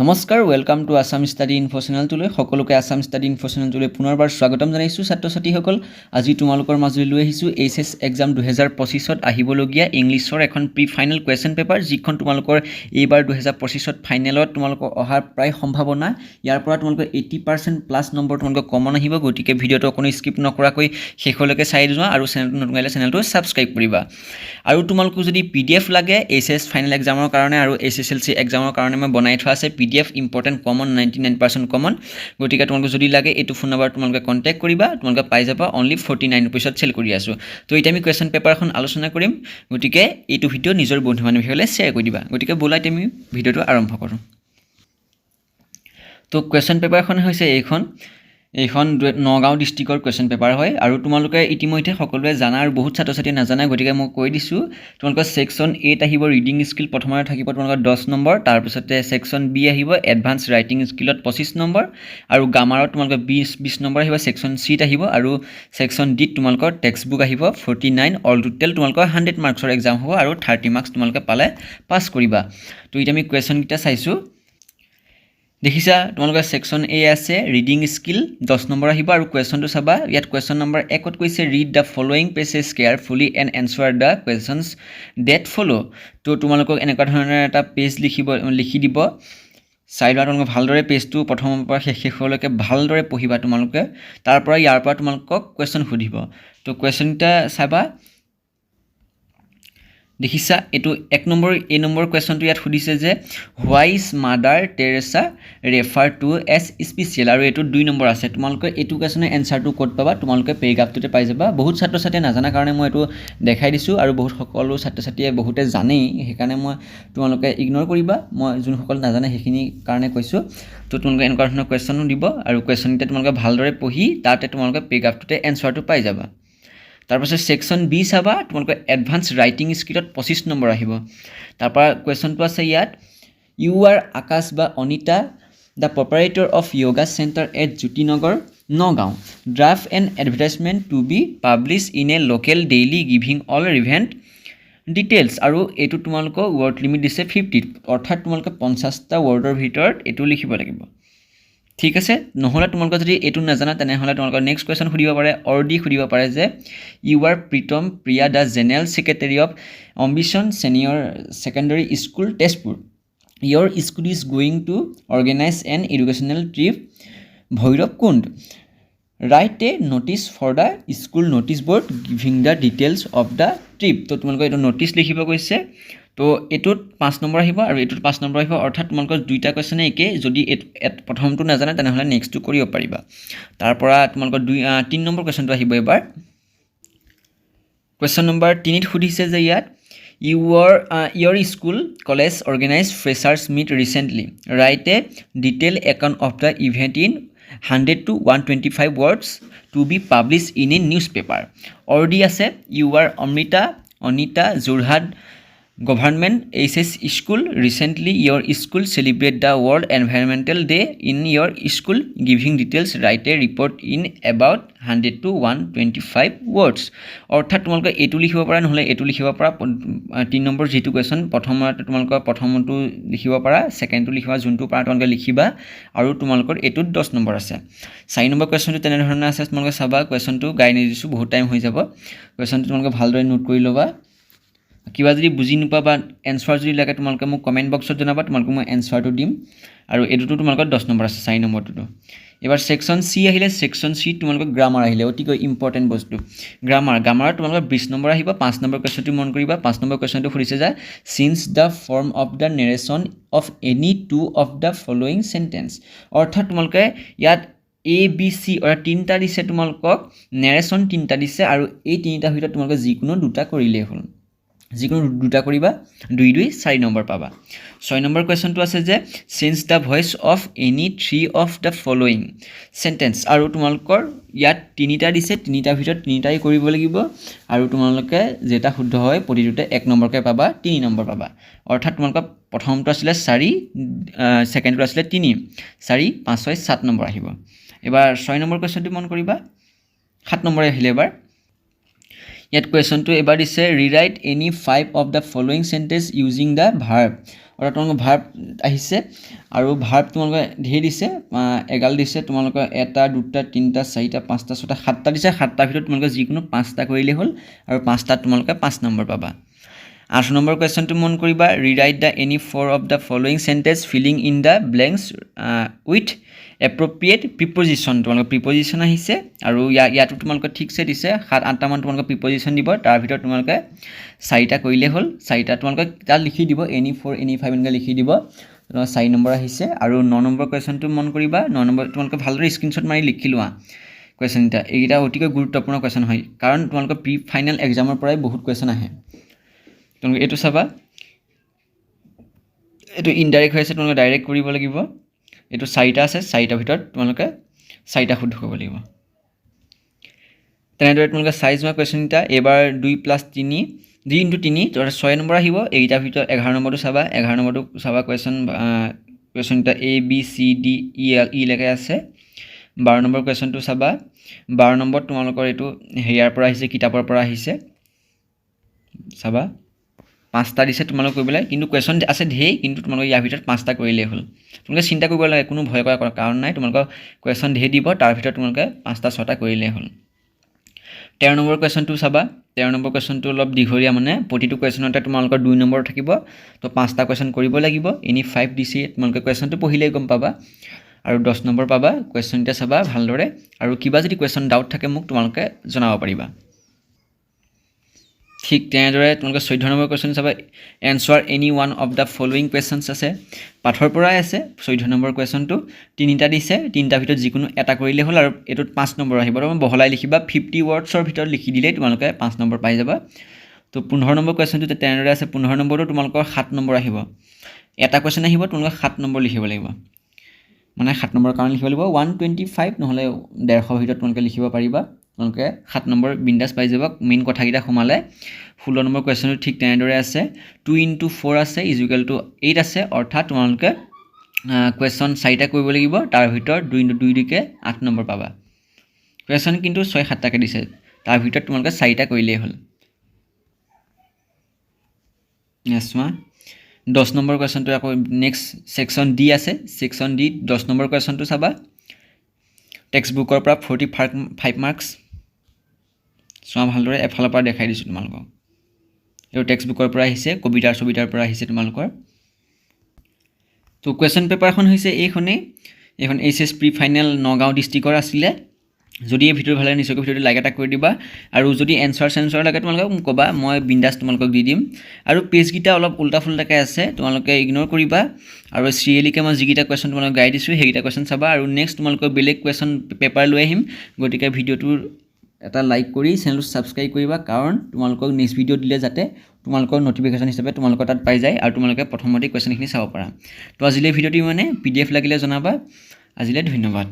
নমস্কাৰ welcome to Assam study info চেনেলটোলৈ সকলোকে আসাম ষ্টাডি ইনফো চেনেলটোলৈ পুনৰবাৰ স্বাগতম জনাইছোঁ ছাত্ৰ ছাত্ৰীসকল আজি তোমালোকৰ মাজলৈ লৈ আহিছোঁ এইচএছ এক্সাম 2025ত আহিবলগীয়া ইংলিছৰ এখন প্ৰি ফাইনেল কোৱেশ্চন পেপাৰ যিখন তোমালোকৰ এইবাৰ 2025ত ফাইনেলত তোমালোকৰ অহাৰ প্ৰায় সম্ভাৱনা ইয়াৰ পৰা তোমালোকৰ 80% প্লাছ নম্বৰ তোমালোকৰ কমন আহিব গতিকে ভিডিঅটো কোনো স্কিপ নকৰাকৈ শেষলৈকে চাই যোৱা আৰু চেনেলটো নতুন হ'লে চেনেলটো সাবস্ক্ৰাইব কৰিবা আৰু তোমালোকক যদি পিডিএফ লাগে এইচএছ ফাইনেল এক্সামৰ কাৰণে আৰু এছএছএলসি এক্সামৰ কাৰণে মই বনাই থোৱা আছে পিডিএফ ইম্পৰ্টেন্ট কমন 99% কমন গতিকে তোমালোক যদি লাগে এইটো ফোন নম্বৰ তোমালোকে কন্টাক্ট কৰিবা তোমালোকে পাই যাবা অনলি 49 रुपीसত সেল কৰি আছো তো এতিয়া আমি কোৱেশ্চন পেপাৰখন আলোচনা কৰিম গতিকে এইটো ভিডিও নিজৰ বন্ধু বান্ধৱীসকলে শেয়াৰ কৰি দিবা গতিকে বলাই আমি ভিডিওটো আৰম্ভ কৰোঁ তো কোৱেশ্চন পেপাৰখন হৈছে এইখন নগাঁও ডিস্ট্ৰিক্টৰ কোৱেশ্চন পেপাৰ হয় আৰু তোমালোকে ইতিমধ্যে সকলোৱে জানা আৰু বহুত ছাত্ৰ ছাত্ৰী নাজানা গতিকে মই কৈ দিছো তোমালোকৰ সেকশন 8 আহিব ৰিডিং স্কিল প্ৰথমতে থাকিব তোমালোকৰ 10 নম্বৰ তাৰ পিছতে সেকশন বি আহিব এডভান্স ৰাইটিং স্কিলত 25 নম্বৰ আৰু গ্ৰামাৰত তোমালোকৰ 20 নম্বৰ আহিব সেকশন সি আহিব আৰু সেকশন ডি তোমালোকৰ টেক্সট বুক আহিব 49 অল টোটাল তোমালোকৰ 100 মাৰ্কছৰ এক্সাম হ'ব আৰু 30 মাৰ্কছ তোমালোকে পালে পাস কৰিবা তো এতিয়া আমি কোৱেশ্চন কিটা চাইছো দেখিছা তোমালোকৰ সেকশন এ আছে ৰিডিং স্কিল 10 নম্বৰ আহিব আৰু কোৱেশ্চনটো চাবা ইয়াত কোৱেশ্চন নম্বৰ 1 ত কৈছে read the following passage carefully and answer the questions that follow তো তোমালোকক এনেকুৱা ধৰণৰ এটা পেজ লিখি দিব চাইডত তোমালোকে ভালদৰে পেজটো প্ৰথমৰ পৰা শেষলৈকে ভালদৰে পঢ়িবা তোমালোকে তাৰ পৰা ইয়াৰ পৰা তোমালোকক কোৱেশ্চন সুধিব তো কোৱেশ্চনটা চাবা দেখিছা এটো 1 নম্বৰ এ নম্বৰ কোৱেশ্চনটো ইয়াত সুধিছে যে who's Mother Teresa refer to as special আৰু এটো 2 নম্বৰ আছে তোমালোকে এটো কোৱেশ্চনৰ এনসাৰটো কোড পাবা তোমালোকে পেৰাগ্ৰাফটোতে পাই যাবা বহুত ছাত্ৰ ছাত্ৰীয়ে নাজানা কাৰণে মই এটো দেখাই দিছো আৰু বহুত সকলো ছাত্ৰ ছাত্ৰীয়ে বহুতে জানেই হেকাৰণে মই তোমালোকে ইগনোৰ কৰিবা মই যোন সকল নাজানে হেখিনি কাৰণে কৈছো তো তোমালোকে এনেকুৱা ধৰণৰ কোৱেশ্চনো দিব আৰু কোৱেশ্চনতে তোমালোকে ভালদৰে পঢ়ি তাতে তোমালোকে পেৰাগ্ৰাফটোতে এনসাৰটো পাই যাবা তাৰ পাছত সেকশন বি চাবা তোমালোকৰ এডভান্স ৰাইটিং স্কিলত 25 নম্বৰ আহিব তাৰ পৰা কোৱেশ্চনটো আছে ইয়াত ইউ আৰ আকাশ বা Anita the proprietor of yoga centre at Jyotinagar Nagaon draft an advertisement to be publish in a local daily giving all relevant details আৰু এটো তোমালোকৰ ওয়াৰ্ড লিমিট দিছে 50 অৰ্থাৎ তোমালোকে 50টা ওয়াৰ্ডৰ ভিতৰত এটো লিখিব লাগিব ঠিক আছে নহলে তোমালোকে যদি এটো নাজানা তেনে হলে তোমালোকৰ নেক্সট কোৱেশ্চন খুদিব পাৰে অৰ ডি খুদিব পাৰে যে you are Pritam Priya the general secretary of Ambition senior secondary school Tezpur your school is going to organize an educational trip Bhairab Kund write a notice for the school notice board giving the details of the trip তো তোমালোকে এটো notice লিখিব কৈছে তো এটোত 5 number আহিব আৰু এটোত 5 number আহিব অৰ্থাৎ তোমালোকৰ দুইটা কোৱেশ্চন একে যদি প্ৰথমটো নাজানা তেনে হলে নেক্সটটো কৰিব পাৰিবা তাৰ পৰা তোমালোকৰ 3 নম্বৰ কোৱেশ্চনটো আহিব এবাৰ কোৱেশ্চন নম্বৰ 3 ত সুধিছে যে ইয়াত your school college organized freshers meet recently write a detailed account of the event in 100 to 125 words to be published in a newspaper already আছে you are Anita Jorhat Government SS School recently your school celebrate the World Environmental Day in your school giving details write a report in about 100 to 125 words অৰ্থাৎ তোমালোকে এটো লিখিব পাৰা নহলে এটো লিখিব পাৰা 3 নম্বৰ যেটো কোৱেশ্চন প্ৰথমতে তোমালোকে প্ৰথমটো লিখিব পাৰা সেকেন্ডটো লিখিবা যোনটো পাৰা তোমালোকে লিখিবা আৰু তোমালোকৰ এটোত 10 নম্বৰ আছে 4 নম্বৰ কোৱেশ্চনটো তেনে ধৰণৰ আছে তোমালোকে চাবা কোৱেশ্চনটো গাই নিদিছো বহুত টাইম হৈ যাব কোৱেশ্চনটো তোমালোকে ভালদৰে নোট কৰি লবা কিবা যদি বুজি নপাবা এনসাৰ যদি লাগে তোমালোকে মোক কমেন্ট বক্সত জনাবা তোমালোকে মই এনসাৰটো দিম আৰু এটোটো তোমালোকৰ 10 নম্বৰ আছে 4 নম্বৰটো এবাৰ সেকশন সি আহিলে সেকশন সি তোমালোকৰ গ্ৰামাৰ আহিলে অতিকৈ ইম্পৰ্টেন্ট বস্তু গ্ৰামাৰত তোমালোকৰ 20 নম্বৰ আহিব 5 নম্বৰ কোৱেশ্চনটো মন কৰিবা 5 নম্বৰ কোৱেশ্চনটো ফুৰিছে যে since the form of the narration of any two of the following sentence অৰ্থাৎ তোমালোকে ইয়াত A B C or তিনটা দিছে তোমালোকক নেৰেশন তিনটা দিছে আৰু এই তিনটা ভিতৰত তোমালোকে যিকোনো দুটা কৰিলে হ'ল যিকোনো দুটা কৰিবা 2 2 4 নম্বৰ পাবা 6 নম্বৰ কোৱেশ্চনটো আছে যে change da voice of any 3 of the following sentence আৰু তোমালোকৰ ইয়াত তিনিটা দিছে তিনিটা ভিতৰত তিনিটাই কৰিব লাগিব আৰু তোমালোকে যেটা শুদ্ধ হয় প্ৰতিটোতে 1 নম্বৰকে পাবা 3 নম্বৰ পাবা অৰ্থাৎ তোমালোকৰ প্ৰথমটো আছিল 4 সেকেন্ডটো আছিল 3 4 5 6 7 নম্বৰ আহিব এবাৰ 6 নম্বৰ কোৱেশ্চনটো মন কৰিবা 7 নম্বৰ আহিলে এবাৰ ইয়াত কুৱেশ্যনটো এবাৰ দিছে rewrite any 5 of the following sentence using the verb অৰ্থাৎ তোমালোকৰ ভাৰ্ব আহিছে আৰু ভাৰ্ব তোমালোকে ধেৰ দিছে এগাল দিছে তোমালোকৰ এটা দুটা তিনিটা চাৰিটা পাঁচটা ছটা সাতটা দিছে সাতটাৰ ভিতৰত তোমালোকে যিকোনো পাঁচটা কৰিলেই হ'ল আৰু পাঁচটাত তোমালোকে 5 নম্বৰ পাবা 8 নম্বৰ কুৱেশ্যনটো মন কৰিবা rewrite the any 4 of the following sentence filling in the blanks with appropriate preposition তোমালোকৰ প্ৰিপজিশ্যন আহিছে আৰু ইয়াতো তোমালোকে ঠিকছে দিছে 7-8টামান তোমালোকে প্ৰিপজিশ্যন দিব তাৰ ভিতৰত তোমালোকে 4টা কৰিলে হ'ল 4টা তোমালোকে তাত লিখি দিব এনি 4 এনি 5 এনেকৈ লিখি দিব তোমালোকৰ 4 নম্বৰ আহিছে আৰু 9 নম্বৰ কুৱেশ্যনটো মন কৰিবা 9 নম্বৰ তোমালোকে ভালদৰে স্ক্ৰীনশ্বট মাৰি লিখি লোৱা কুৱেশ্যন এটা এইকেইটা অতিকৈ গুৰুত্বপূৰ্ণ কুৱেশ্যন হয় কাৰণ তোমালোকৰ প্ৰি ফাইনেল এক্সামৰ পৰাই বহুত কুৱেশ্যন আহে তোমালোকে এইটো চাবা এইটো ইনডাইৰেক্ট হৈ আছে তোমালোকে ডাইৰেক্ট কৰিব লাগিব এইটো 4টা আছে 4টাৰ ভিতৰত তোমালোকে 4টা শুদ্ধ কৰিব লাগিব তেনেদৰে তোমালোকে চাই যোৱা কুৱেশ্যন এটা এবাৰ 2 + 3 2 × 3 তোমাৰ 6 নম্বৰ আহিব এইটাৰ ভিতৰত 11 নম্বৰটো চাবা 11 নম্বৰটো চাবা কুৱেশ্যন এটা A B C D E লৈকে আছে 12 নম্বৰ কুৱেশ্যনটো চাবা 12 নম্বৰত তোমালোকৰ এইটো হেয়াৰ পৰা আহিছে কিতাপৰ পৰা আহিছে চাবা 5টা দিছে তোমালোক কৰিবলৈ কিন্তু কুৱেশ্যন আছে ধেৰ কিন্তু তোমালোকে ইয়াৰ ভিতৰত 5টা কৰিলেই হ'ল তোমালোকে চিন্তা কৰিব লাগে কোনো ভয় কৰা কাৰণ নাই তোমালোকৰ কুৱেশ্যন ধেৰ দিব তাৰ ভিতৰত তোমালোকে 5টা 6টা কৰিলেই হ'ল 13 নম্বৰ কুৱেশ্যনটো চাবা 13 নম্বৰ কুৱেশ্যনটো অলপ দীঘলীয়া মানে প্ৰতিটো কুৱেশ্যনতে তোমালোকৰ 2 নম্বৰ থাকিব তো 5টা কুৱেশ্যন কৰিব লাগিব এনি 5 দিছে তোমালোকে কুৱেশ্যনটো পঢ়িলেই গম পাবা আৰু 10 নম্বৰ পাবা কুৱেশ্যন এটা চাবা ভালদৰে আৰু কিবা যদি কুৱেশ্যন ডাউট থাকে মোক তোমালোকে জনাব পাৰিবা ঠিক তেনেদৰে তোমালোকে 14 নম্বৰ কুৱেশ্যন চাবা answer any one of the following questions আছে পাঠৰ পৰাই আছে 14 নম্বৰ কুৱেশ্যনটো 3টা দিছে 3টাৰ ভিতৰত যিকোনো এটা কৰিলে হ'ল আৰু এটোত 5 নম্বৰ আহিব তুমি বহলাই লিখিবা 50 ৱৰ্ডছৰ ভিতৰত লিখি দিলেই তোমালোকে 5 নম্বৰ পাই যাবা তো 15 নম্বৰ কুৱেশ্যনটো তেনেদৰে আছে 15 নম্বৰটো তোমালোকৰ 7 নম্বৰ আহিব এটা কুৱেশ্যন আহিব তোমালোকে 7 নম্বৰ লিখিব লাগিব মানে 7 নম্বৰ কাৰণ লিখিব লাগিব 125 নহলে 150 ভিতৰত তোমালোকে লিখিব পাৰিবা তোমালোকে 7 নম্বৰ বিন্দাস পাই যাব মেইন কথাকিটা সোমালে 16 নম্বৰ কুৱেশ্যনটো ঠিক তেনেদৰে আছে 2 × 4 আছে = 8 আছে অৰ্থাৎ তোমালোকে কুৱেশ্যন 4টা কৰিব লাগিব তাৰ ভিতৰত 2 × 2 দিকে 8 নম্বৰ পাবা কুৱেশ্যন কিন্তু 6-7টাকে দিছে তাৰ ভিতৰত তোমালোকে 4টা কৰিলেই হ'ল নেক্সট 10 নম্বৰ কুৱেশ্যনটো আকৌ নেক্সট সেকশন ডি আছে সেকশন ডি 10 নম্বৰ কুৱেশ্যনটো চাবা টেক্সট বুকৰ পৰা 45 মাৰ্কস সোৱা ভালদৰে এফালৰ পৰা দেখাই দিছো তোমালোকক এই টেক্সট বুকৰ পৰা আহিছে কবিতাৰ ছবিতাৰ পৰা আহিছে তোমালোকৰ তো কুৱেশ্যন পেপাৰখন হৈছে এইখন এইচএছ প্ৰি ফাইনেল নগাঁও ডিস্ট্ৰিক্টৰ আছিল যদি এই ভিডিও ভালে নিশ্চয়কৈ ভিডিওটো লাইক এটা কৰি দিবা আৰু যদি এনসাৰ সেন্সৰ লাগে তোমালোকে কবা মই বিন্দাস তোমালোকক দি দিম আৰু পেজ গিটা অলপ উল্টা ফুল্টাকে আছে তোমালোকে ইগনোৰ কৰিবা আৰু সিৰিয়েলিকে মই যিগিটা কুৱেশ্যন তোমালোকক গাইড দিছো সেইগিটা কুৱেশ্যন চাবা আৰু নেক্সট তোমালোকৰ বেলেগ কুৱেশ্যন পেপাৰ লৈ আহিম গতিকে ভিডিওটোৰ এটা লাইক কৰি চেনেলটো সাবস্ক্ৰাইব কৰিবা কাৰণ তোমালোকক নেক্সট ভিডিও দিলে যাতে তোমালোকৰ নটিফিকেশন হিচাপে তোমালোকৰ তাত পাই যায় আৰু তোমালোকে প্ৰথমতে কুৱেশ্যনখিনি চাব পাৰা তো আজিলৈ ভিডিওটি মানে পিডিএফ লাগিলে জনাবা আজিলৈ ধন্যবাদ